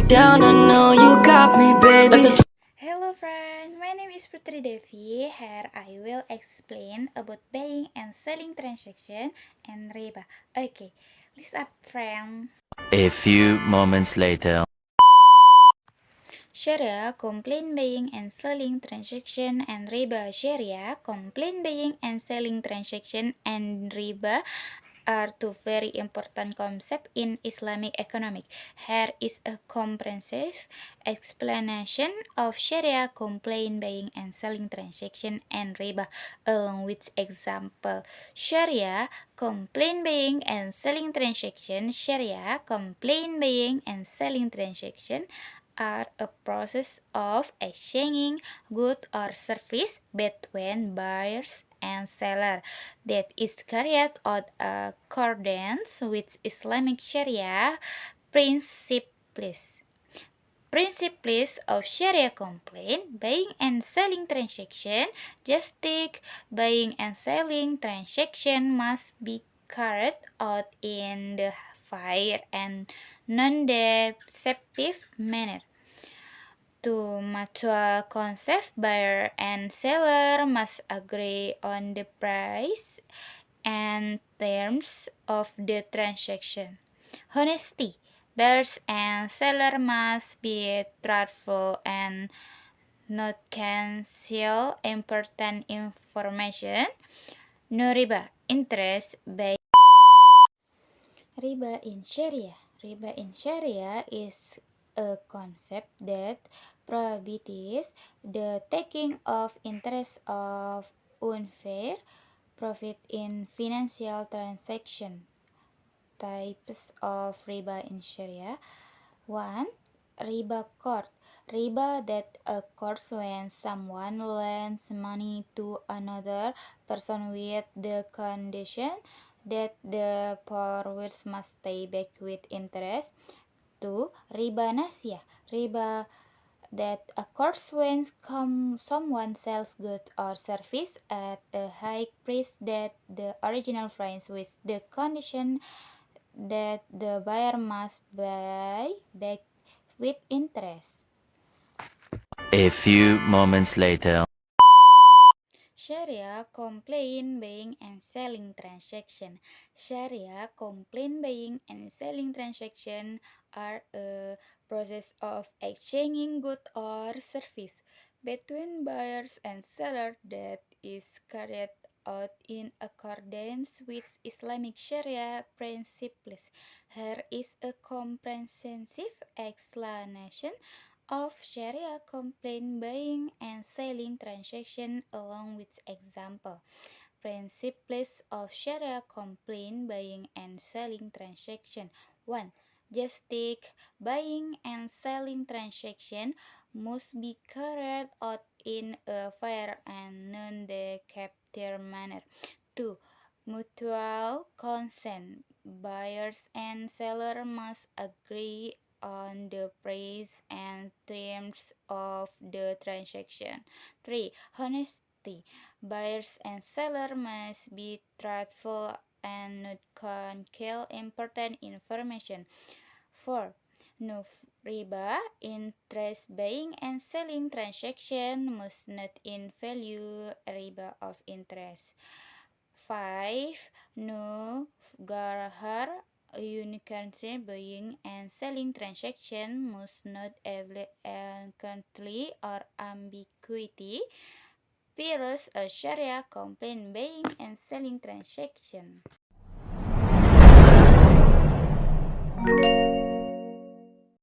down, I know you got me, baby. Hello friend, my name is Putri Devi. Here I will explain about buying and selling transaction and riba. Okay, listen up friend. A few moments later. Sharia complain buying and selling transaction and riba. Sharia complain buying and selling transaction and riba are two very important concepts in Islamic economic. Here is a comprehensive explanation of Sharia complaint buying and selling transaction and riba along with example. Sharia complaint buying and selling transaction. Sharia complaint buying and selling transaction are a process of exchanging good or service between buyers and seller that is carried out accordance with Islamic Sharia principles. Principles of Sharia complaint, buying and selling transaction. Just take buying and selling transaction must be carried out in the fair and non-deceptive manner. To mutual consent, buyer and seller must agree on the price and terms of the transaction. Honesty. Buyers and seller must be truthful and not conceal important information. No riba. Interest by riba in Sharia. Riba in Sharia is a concept that prohibits the taking of interest of unfair profit in financial transaction. Types of riba in Sharia. 1. Riba court. Riba that occurs when someone lends money to another person with the condition that the borrower must pay back with interest. 2. Riba nasiyah. Riba that occurs when someone sells goods or service at a high price that the original price with the condition that the buyer must buy back with interest. A few moments later. Sharia complaint buying and selling transaction. Sharia complaint buying and selling transaction are a process of exchanging good or service between buyers and seller that is carried out in accordance with Islamic Sharia principles. Here is a comprehensive explanation of Sharia complaint buying and selling transaction along with example. Principles of Sharia complaint buying and selling transaction. 1. Just take buying and selling transaction must be carried out in a fair and non-deceptive manner. 2. Mutual consent. Buyers and seller must agree on the price and terms of the transaction. 3. Honesty. Buyers and seller must be truthful and not conceal important information. 4. No riba. Interest buying and selling transaction must not invalue riba of interest. 5. No garhar. Unicorn buying and selling transaction must not elegantly or ambiguity mirrors a Sharia complaint buying and selling transaction.